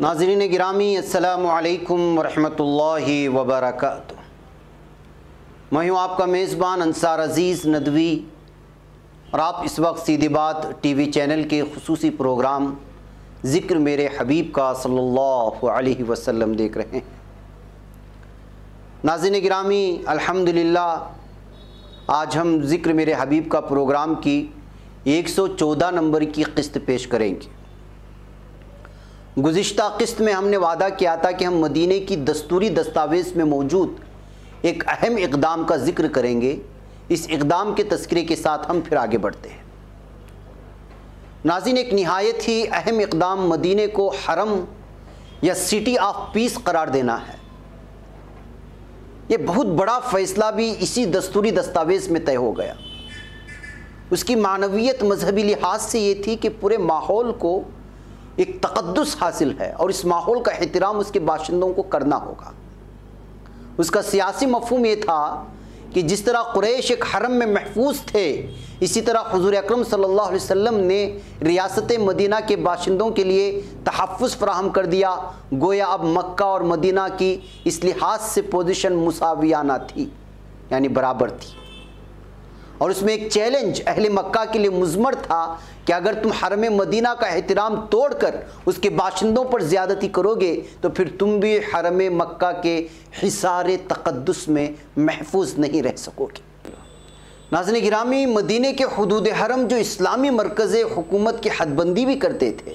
ناظرین گرامی، السلام علیکم ورحمۃ اللہ وبرکاتہ۔ میں ہوں آپ کا میزبان انصار عزیز ندوی، اور آپ اس وقت سیدھی بات ٹی وی چینل کے خصوصی پروگرام ذکر میرے حبیب کا صلی اللہ علیہ وسلم دیکھ رہے ہیں۔ ناظرین گرامی، الحمدللہ آج ہم ذکر میرے حبیب کا پروگرام کی 114 نمبر کی قسط پیش کریں گے۔ گزشتہ قسط میں ہم نے وعدہ کیا تھا کہ ہم مدینے کی دستوری دستاویز میں موجود ایک اہم اقدام کا ذکر کریں گے۔ اس اقدام کے تذکرے کے ساتھ ہم پھر آگے بڑھتے ہیں۔ ناظرین، ایک نہایت ہی اہم اقدام مدینے کو حرم یا سٹی آف پیس قرار دینا ہے۔ یہ بہت بڑا فیصلہ بھی اسی دستوری دستاویز میں طے ہو گیا۔ اس کی معنویت مذہبی لحاظ سے یہ تھی کہ پورے ماحول کو ایک تقدس حاصل ہے، اور اس ماحول کا احترام اس کے باشندوں کو کرنا ہوگا۔ اس کا سیاسی مفہوم یہ تھا کہ جس طرح قریش ایک حرم میں محفوظ تھے، اسی طرح حضور اکرم صلی اللہ علیہ وسلم نے ریاست مدینہ کے باشندوں کے لیے تحفظ فراہم کر دیا، گویا اب مکہ اور مدینہ کی اس لحاظ سے پوزیشن مساویانہ تھی، یعنی برابر تھی۔ اور اس میں ایک چیلنج اہل مکہ کے لیے مضمر تھا کہ اگر تم حرم مدینہ کا احترام توڑ کر اس کے باشندوں پر زیادتی کرو گے تو پھر تم بھی حرم مکہ کے حصار تقدس میں محفوظ نہیں رہ سکو گے۔ ناظرین گرامی، مدینے کے حدود حرم جو اسلامی مرکز حکومت کی حد بندی بھی کرتے تھے،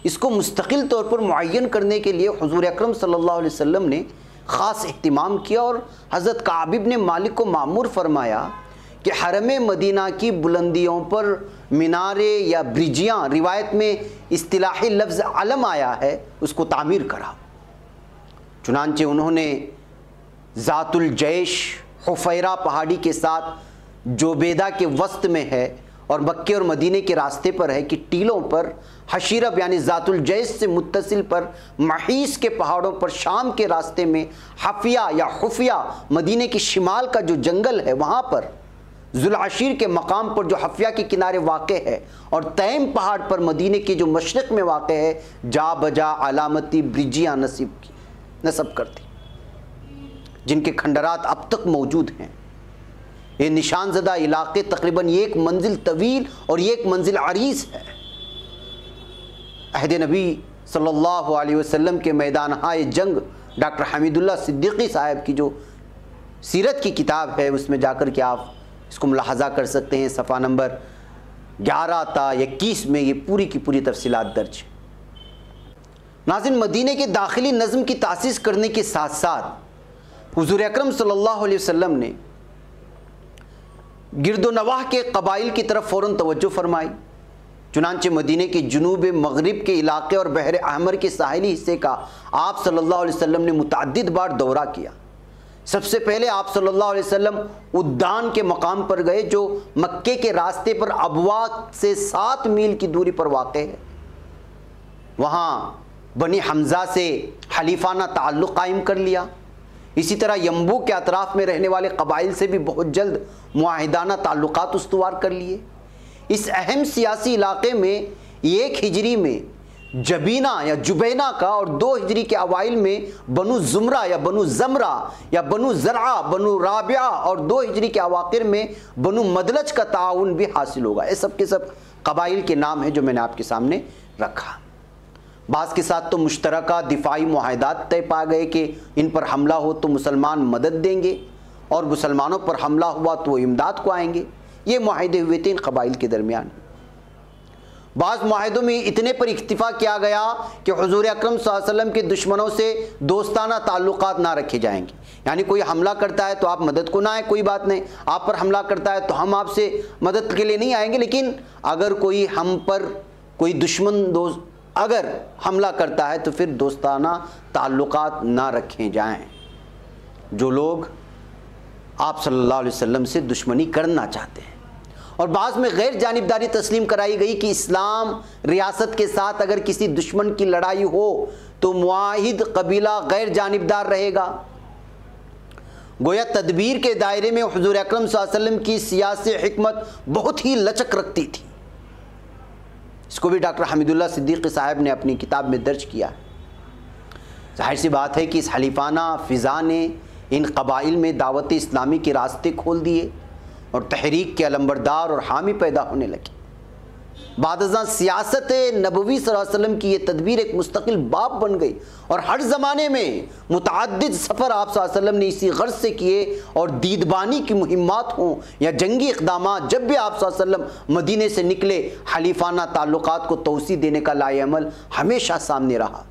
اس کو مستقل طور پر معین کرنے کے لیے حضور اکرم صلی اللہ علیہ وسلم نے خاص اہتمام کیا، اور حضرت کعب بن مالک کو مامور فرمایا کہ حرم مدینہ کی بلندیوں پر مینارے یا برجیاں، روایت میں اصطلاحی لفظ علم آیا ہے، اس کو تعمیر کرا۔ چنانچہ انہوں نے ذات الجیش حفیرہ پہاڑی کے ساتھ جو بیدہ کے وسط میں ہے اور مکے اور مدینے کے راستے پر ہے کہ ٹیلوں پر حشیرب یعنی ذات الجیش سے متصل پر محیص کے پہاڑوں پر شام کے راستے میں حفیہ یا خفیہ مدینے کی شمال کا جو جنگل ہے وہاں پر ذوالعشیر کے مقام پر جو حفیہ کے کنارے واقع ہے، اور تیم پہاڑ پر مدینے کے جو مشرق میں واقع ہے، جا بجا علامتی برجیاں نصب کرتی، جن کے کھنڈرات اب تک موجود ہیں۔ یہ نشان زدہ علاقے تقریباً ایک منزل طویل اور ایک منزل عریض ہے۔ عہد نبی صلی اللہ علیہ وسلم کے میدانہائے جنگ ڈاکٹر حمید اللہ صدیقی صاحب کی جو سیرت کی کتاب ہے، اس میں جا کر کے آپ اس کو ملاحظہ کر سکتے ہیں۔ صفحہ نمبر 11 تا 21 میں یہ پوری کی پوری تفصیلات درج ہیں۔ ناظرین، مدینے کے داخلی نظم کی تاسیس کرنے کے ساتھ ساتھ حضور اکرم صلی اللہ علیہ وسلم نے گرد و نواح کے قبائل کی طرف فوراً توجہ فرمائی۔ چنانچہ مدینے کے جنوب مغرب کے علاقے اور بحر احمر کے ساحلی حصے کا آپ صلی اللہ علیہ وسلم نے متعدد بار دورہ کیا۔ سب سے پہلے آپ صلی اللہ علیہ وسلم ادان کے مقام پر گئے، جو مکے کے راستے پر ابوا سے 7 میل کی دوری پر واقع ہے۔ وہاں بنی حمزہ سے حلیفانہ تعلق قائم کر لیا۔ اسی طرح ینبو کے اطراف میں رہنے والے قبائل سے بھی بہت جلد معاہدانہ تعلقات استوار کر لیے۔ اس اہم سیاسی علاقے میں 1 ہجری میں جبینہ یا جبینہ کا، اور 2 ہجری کے اوائل میں بنو زمرہ یا بنو زمرہ یا بنو زرعہ، بنو رابعہ، اور 2 ہجری کے اواخر میں بنو مدلج کا تعاون بھی حاصل ہوگا۔ یہ سب کے سب قبائل کے نام ہیں جو میں نے آپ کے سامنے رکھا۔ بعض کے ساتھ تو مشترکہ دفاعی معاہدات طے پا گئے کہ ان پر حملہ ہو تو مسلمان مدد دیں گے، اور مسلمانوں پر حملہ ہوا تو وہ امداد کو آئیں گے۔ یہ معاہدے ہوئے تھے ان قبائل کے درمیان۔ بعض معاہدوں میں اتنے پر اکتفا کیا گیا کہ حضور اکرم صلی اللہ علیہ وسلم کے دشمنوں سے دوستانہ تعلقات نہ رکھے جائیں گے. یعنی کوئی حملہ کرتا ہے تو آپ مدد کو نہ آئیں، کوئی بات نہیں. آپ پر حملہ کرتا ہے تو ہم آپ سے مدد کے لیے نہیں آئیں گے، لیکن اگر کوئی ہم پر کوئی دشمن اگر حملہ کرتا ہے تو پھر دوستانہ تعلقات نہ رکھے جائیں. جو لوگ آپ صلی اللہ علیہ وسلم سے دشمنی کرنا چاہتے ہیں. اور بعض میں غیر جانبداری تسلیم کرائی گئی کہ اسلام ریاست کے ساتھ اگر کسی دشمن کی لڑائی ہو تو معاہد قبیلہ غیر جانبدار رہے گا. گویا تدبیر کے دائرے میں حضور اکرم صلی اللہ علیہ وسلم کی سیاسی حکمت بہت ہی لچک رکھتی تھی. اس کو بھی ڈاکٹر حمید اللہ صدیقی صاحب نے اپنی کتاب میں درج کیا. ظاہر سی بات ہے کہ اس حلیفانہ فضا نے ان قبائل میں دعوت اسلامی کے راستے کھول دیے اور تحریک کے علمبردار اور حامی پیدا ہونے لگے. بعد ازاں سیاست نبوی صلی اللہ علیہ وسلم کی یہ تدبیر ایک مستقل باب بن گئی اور ہر زمانے میں متعدد سفر آپ صلی اللہ علیہ وسلم نے اسی غرض سے کیے اور دیدبانی کی مہمات ہوں یا جنگی اقدامات، جب بھی آپ صلی اللہ علیہ وسلم مدینے سے نکلے حلیفانہ تعلقات کو توسیع دینے کا لائے عمل ہمیشہ سامنے رہا.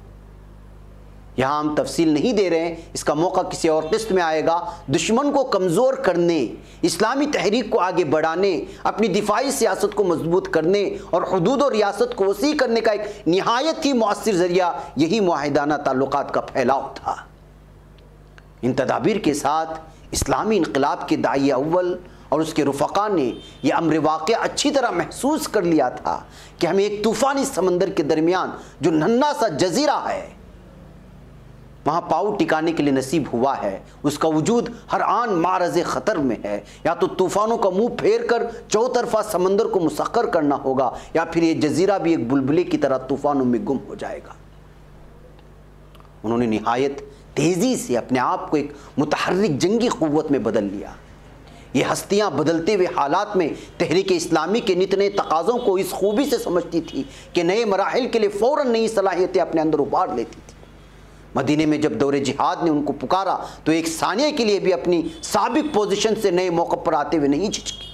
یہاں ہم تفصیل نہیں دے رہے ہیں، اس کا موقع کسی اور قسط میں آئے گا. دشمن کو کمزور کرنے، اسلامی تحریک کو آگے بڑھانے، اپنی دفاعی سیاست کو مضبوط کرنے اور حدود و ریاست کو وسیع کرنے کا ایک نہایت ہی مؤثر ذریعہ یہی معاہدانہ تعلقات کا پھیلاؤ تھا. ان تدابیر کے ساتھ اسلامی انقلاب کے داعی اول اور اس کے رفقا نے یہ امر واقع اچھی طرح محسوس کر لیا تھا کہ ہمیں ایک طوفانی سمندر کے درمیان جو ننھا سا جزیرہ ہے وہاں پاؤں ٹکانے کے لیے نصیب ہوا ہے، اس کا وجود ہر آن معرض خطر میں ہے. یا تو طوفانوں کا منہ پھیر کر چوطرفہ سمندر کو مسخر کرنا ہوگا یا پھر یہ جزیرہ بھی ایک بلبلے کی طرح طوفانوں میں گم ہو جائے گا. انہوں نے نہایت تیزی سے اپنے آپ کو ایک متحرک جنگی قوت میں بدل لیا. یہ ہستیاں بدلتے ہوئے حالات میں تحریک اسلامی کے نت نئے تقاضوں کو اس خوبی سے سمجھتی تھی کہ نئے مراحل کے لیے فوراً نئی صلاحیتیں اپنے اندر ابھار لیتی تھی. مدینے میں جب دور جہاد نے ان کو پکارا تو ایک ثانیہ کے لیے بھی اپنی سابق پوزیشن سے نئے موقع پر آتے ہوئے نہیں جھجکی.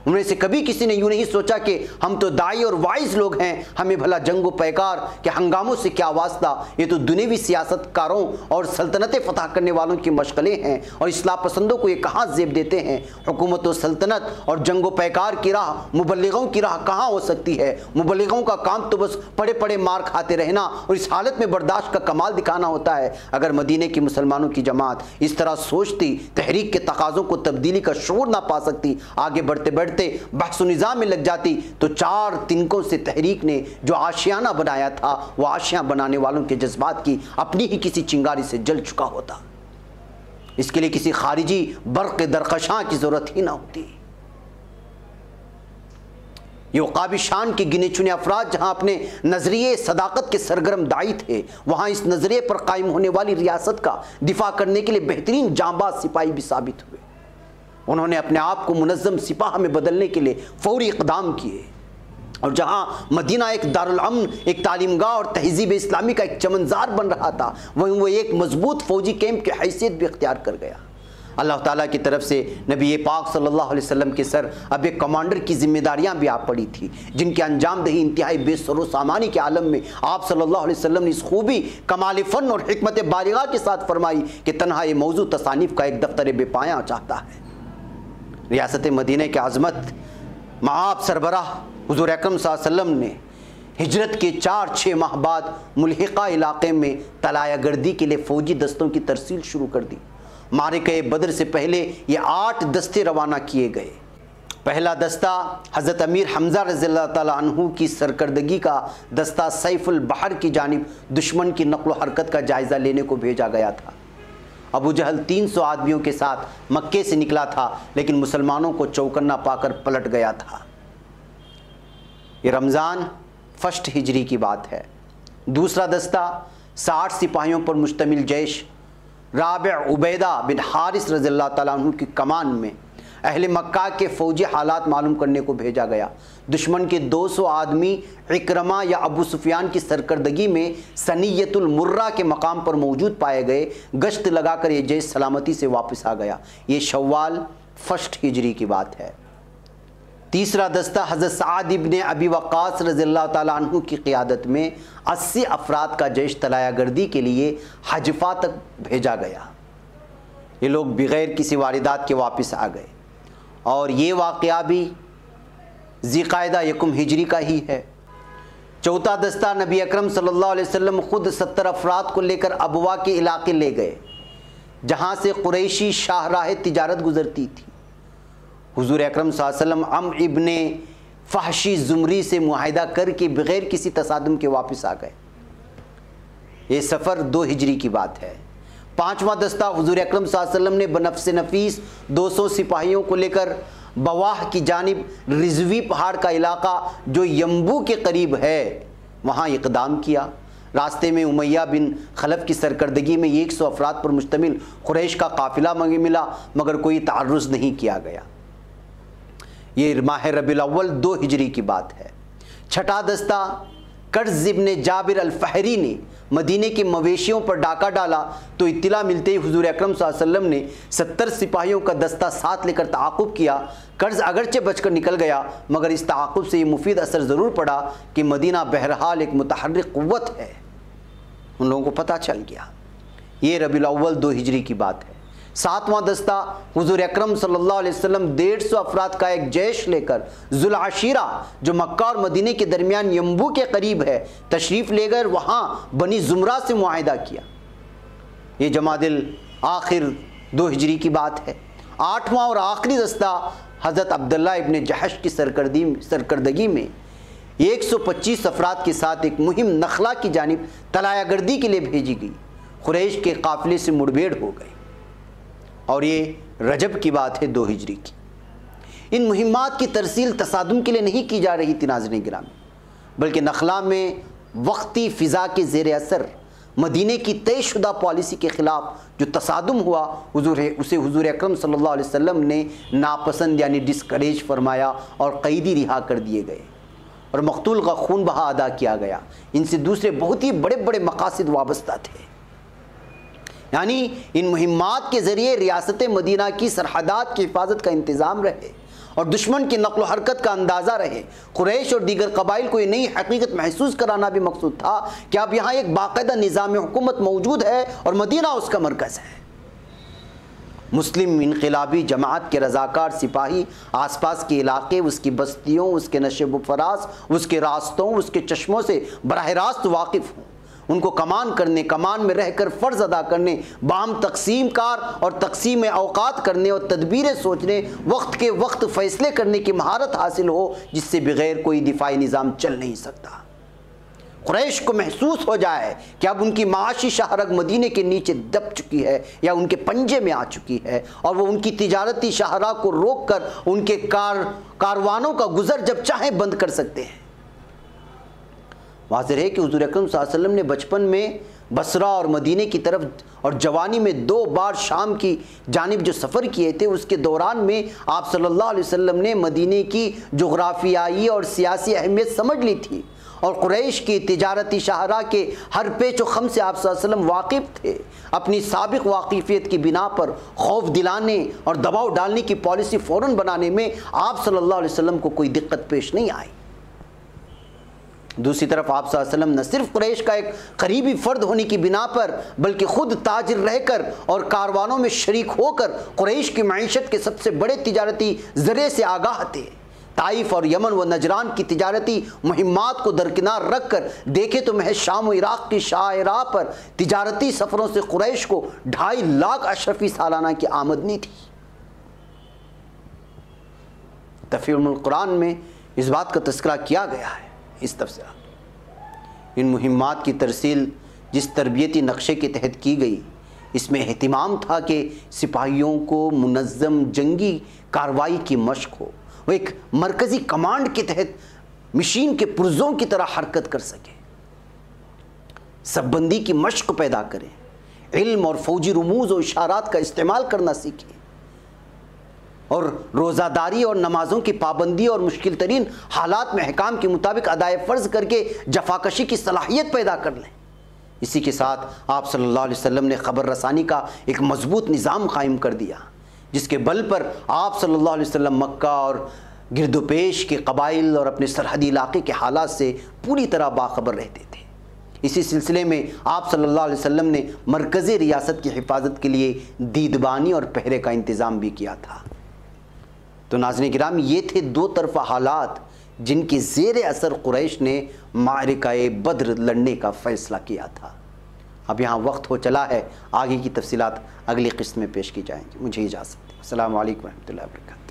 انہیں سے کبھی کسی نے یوں نہیں سوچا کہ ہم تو داعی اور وائز لوگ ہیں، ہمیں بھلا جنگ و پیکار کے ہنگاموں سے کیا واسطہ، یہ تو دنیوی سیاست کاروں اور سلطنتیں فتح کرنے والوں کی مشغلیں ہیں اور اصلاح پسندوں کو یہ کہاں زیب دیتے ہیں. حکومت و سلطنت اور جنگ و پیکار کی راہ مبلغوں کی راہ کہاں ہو سکتی ہے؟ مبلغوں کا کام تو بس پڑے پڑے مار کھاتے رہنا اور اس حالت میں برداشت کا کمال دکھانا ہوتا ہے. اگر مدینے کی مسلمانوں کی جماعت اس طرح سوچتی، تحریک کے تقاضوں کو تبدیلی کا شعور نہ پا سکتی، آگے بڑھتے بڑھتے بحث و نظام میں لگ جاتی تو 4 تنکوں سے تحریک نے جو آشیانہ بنایا تھا وہ آشیاں بنانے والوں کے جذبات کی اپنی ہی کسی چنگاری سے جل چکا ہوتا. اس کے لیے کسی خارجی برق درخشاں کی ضرورت ہی نہ ہوتی. یہ عقاب شان کے گنے چنے افراد جہاں اپنے نظریے صداقت کے سرگرم داعی تھے، وہاں اس نظریے پر قائم ہونے والی ریاست کا دفاع کرنے کے لیے بہترین جانباز سپاہی بھی ثابت ہوئے. انہوں نے اپنے آپ کو منظم سپاہ میں بدلنے کے لیے فوری اقدام کیے اور جہاں مدینہ ایک دارالامن، ایک تعلیم گاہ اور تہذیب اسلامی کا ایک چمنزار بن رہا تھا، وہیں وہ ایک مضبوط فوجی کیمپ کی حیثیت بھی اختیار کر گیا. اللہ تعالیٰ کی طرف سے نبی پاک صلی اللہ علیہ وسلم کے سر اب ایک کمانڈر کی ذمہ داریاں بھی آ پڑی تھی، جن کے انجام دہی انتہائی بے سر و سامانی کے عالم میں آپ صلی اللہ علیہ وسلم نے اس خوبی، کمال فن اور حکمت بالغہ کے ساتھ فرمائی کہ تنہا یہ موضوع تصانیف کا ایک دفتر بے پایاں چاہتا ہے. ریاست مدینہ کی عظمت معاب سربراہ حضور اکرم صلی اللہ علیہ وسلم نے ہجرت کے 4-6 ماہ بعد ملحقہ علاقے میں طلایہ گردی کے لیے فوجی دستوں کی ترسیل شروع کر دی. معرکہ بدر سے پہلے یہ 8 دستے روانہ کیے گئے. پہلا دستہ حضرت امیر حمزہ رضی اللہ تعالیٰ عنہ کی سرکردگی کا دستہ سیف البحر کی جانب دشمن کی نقل و حرکت کا جائزہ لینے کو بھیجا گیا تھا. ابو جہل 300 آدمیوں کے ساتھ مکے سے نکلا تھا لیکن مسلمانوں کو چوکنا پا کر پلٹ گیا تھا. یہ رمضان فسٹ ہجری کی بات ہے. دوسرا دستہ 60 سپاہیوں پر مشتمل جیش رابع عبیدہ بن حارث رضی اللہ تعالیٰ عنہ کی کمان میں اہل مکہ کے فوجی حالات معلوم کرنے کو بھیجا گیا. دشمن کے 200 آدمی عکرمہ یا ابو سفیان کی سرکردگی میں سنیت المرہ کے مقام پر موجود پائے گئے. گشت لگا کر یہ جیش سلامتی سے واپس آ گیا. یہ شوال فسٹ ہجری کی بات ہے. تیسرا دستہ حضرت سعد ابن ابی وقاص رضی اللہ تعالیٰ عنہ کی قیادت میں 80 افراد کا جیش طلایہ گردی کے لیے حجفہ تک بھیجا گیا۔ یہ لوگ بغیر کسی واردات کے واپس آ گئے، اور یہ واقعہ بھی ذی قعدہ 1 ہجری کا ہی ہے۔ چوتھا دستہ نبی اکرم صلی اللہ علیہ وسلم خود 70 افراد کو لے کر ابوا کے علاقے لے گئے، جہاں سے قریشی شاہراہ تجارت گزرتی تھی۔ حضور اکرم صلی اللہ علیہ وسلم عمرو ابن فحشی زمری سے معاہدہ کر کے بغیر کسی تصادم کے واپس آ گئے۔ یہ سفر 2 ہجری کی بات ہے۔ پانچواں دستہ حضور اکرم صلی اللہ علیہ وسلم نے بنفس نفیس 200 سپاہیوں کو لے کر بواہ کی جانب رضوی پہاڑ کا علاقہ جو ینبو کے قریب ہے وہاں اقدام کیا۔ راستے میں امیہ بن خلف کی سرکردگی میں 100 افراد پر مشتمل قریش کا قافلہ ملا، مگر کوئی تعرض نہیں کیا گیا۔ یہ ماہ ربیع الاول 2 ہجری کی بات ہے۔ چھٹا دستہ قرز ابن جابر الفہری نے مدینے کے مویشیوں پر ڈاکہ ڈالا تو اطلاع ملتے ہی حضور اکرم صلی اللہ علیہ وسلم نے 70 سپاہیوں کا دستہ ساتھ لے کر تعاقب کیا۔ قرز اگرچہ بچ کر نکل گیا، مگر اس تعاقب سے یہ مفید اثر ضرور پڑا کہ مدینہ بہرحال ایک متحرک قوت ہے، ان لوگوں کو پتہ چل گیا۔ یہ ربیع الاول 2 ہجری کی بات ہے۔ ساتواں دستہ حضور اکرم صلی اللہ علیہ وسلم 150 افراد کا ایک جیش لے کر ذوالعشیرہ جو مکہ اور مدینے کے درمیان ینبو کے قریب ہے تشریف لے گئے، وہاں بنی زمرہ سے معاہدہ کیا۔ یہ جمادی الاخر 2 ہجری کی بات ہے۔ آٹھواں اور آخری دستہ حضرت عبداللہ ابن جحش کی سرکردگی میں 125 افراد کے ساتھ ایک مہم نخلا کی جانب طلایہ گردی کے لیے بھیجی گئی۔ قریش کے قافلے سے مڑبیڑ ہو گئی، اور یہ رجب کی بات ہے 2 ہجری کی۔ ان مہمات کی ترسیل تصادم کے لیے نہیں کی جا رہی تھی ناظرین گرامی، بلکہ نخلا میں وقتی فضا کے زیر اثر مدینے کی طے شدہ پالیسی کے خلاف جو تصادم ہوا اسے حضور اکرم صلی اللہ علیہ وسلم نے ناپسند یعنی ڈسکریج فرمایا، اور قیدی رہا کر دیے گئے اور مقتول کا خون بہا ادا کیا گیا۔ ان سے دوسرے بہت ہی بڑے بڑے مقاصد وابستہ تھے، یعنی ان مہمات کے ذریعے ریاست مدینہ کی سرحدات کی حفاظت کا انتظام رہے اور دشمن کی نقل و حرکت کا اندازہ رہے۔ قریش اور دیگر قبائل کو یہ نئی حقیقت محسوس کرانا بھی مقصود تھا کہ اب یہاں ایک باقاعدہ نظام حکومت موجود ہے اور مدینہ اس کا مرکز ہے۔ مسلم انقلابی جماعت کے رضاکار سپاہی آس پاس کے علاقے، اس کی بستیوں، اس کے نشیب و فراز، اس کے راستوں، اس کے چشموں سے براہ راست واقف ہوں، ان کو کمان کرنے، کمان میں رہ کر فرض ادا کرنے، باہم تقسیم کار اور تقسیم اوقات کرنے اور تدبیریں سوچنے، وقت کے وقت فیصلے کرنے کی مہارت حاصل ہو، جس سے بغیر کوئی دفاعی نظام چل نہیں سکتا۔ قریش کو محسوس ہو جائے کہ اب ان کی معاشی شاہرگ مدینے کے نیچے دب چکی ہے یا ان کے پنجے میں آ چکی ہے، اور وہ ان کی تجارتی شاہراہ کو روک کر ان کے کاروانوں کا گزر جب چاہیں بند کر سکتے ہیں۔ واضح ہے کہ حضور اکرم صلی اللہ علیہ وسلم نے بچپن میں بصرہ اور مدینے کی طرف اور جوانی میں 2 بار شام کی جانب جو سفر کیے تھے، اس کے دوران میں آپ صلی اللہ علیہ وسلم نے مدینے کی جغرافیائی اور سیاسی اہمیت سمجھ لی تھی، اور قریش کی تجارتی شاہراہ کے ہر پیچ و خم سے آپ صلی اللہ علیہ وسلم واقف تھے۔ اپنی سابق واقفیت کی بنا پر خوف دلانے اور دباؤ ڈالنے کی پالیسی فوراً بنانے میں آپ صلی اللہ علیہ وسلم کو کوئی دقت پیش نہیں آئی۔ دوسری طرف آپ صلی اللہ علیہ وسلم نہ صرف قریش کا ایک قریبی فرد ہونے کی بنا پر، بلکہ خود تاجر رہ کر اور کاروانوں میں شریک ہو کر قریش کی معیشت کے سب سے بڑے تجارتی ذریعے سے آگاہ تھے۔ طائف اور یمن و نجران کی تجارتی مہمات کو درکنار رکھ کر دیکھے تو محض شام و عراق کی شاہراہ پر تجارتی سفروں سے قریش کو 2.5 لاکھ اشرفی سالانہ کی آمدنی تھی۔ تفسیر القرآن میں اس بات کا تذکرہ کیا گیا ہے۔ اس تفصیلات ان مہمات کی ترسیل جس تربیتی نقشے کے تحت کی گئی، اس میں اہتمام تھا کہ سپاہیوں کو منظم جنگی کارروائی کی مشق ہو، وہ ایک مرکزی کمانڈ کے تحت مشین کے پرزوں کی طرح حرکت کر سکے، سب بندی کی مشق پیدا کریں، علم اور فوجی رموز و اشارات کا استعمال کرنا سیکھیں، اور روزہ داری اور نمازوں کی پابندی اور مشکل ترین حالات میں احکام کے مطابق ادائے فرض کر کے جفاکشی کی صلاحیت پیدا کر لیں۔ اسی کے ساتھ آپ صلی اللہ علیہ وسلم نے خبر رسانی کا ایک مضبوط نظام قائم کر دیا، جس کے بل پر آپ صلی اللہ علیہ وسلم مکہ اور گرد و پیش کے قبائل اور اپنے سرحدی علاقے کے حالات سے پوری طرح باخبر رہتے تھے۔ اسی سلسلے میں آپ صلی اللہ علیہ وسلم نے مرکزی ریاست کی حفاظت کے لیے دیدبانی اور پہرے کا انتظام بھی کیا تھا۔ تو ناظرین کرام، یہ تھے دو طرفہ حالات جن کے زیر اثر قریش نے معرکہ بدر لڑنے کا فیصلہ کیا تھا۔ اب یہاں وقت ہو چلا ہے، آگے کی تفصیلات اگلی قسط میں پیش کی جائیں گی۔ مجھے اجازت دیں۔ السلام علیکم ورحمۃ اللہ وبرکاتہ۔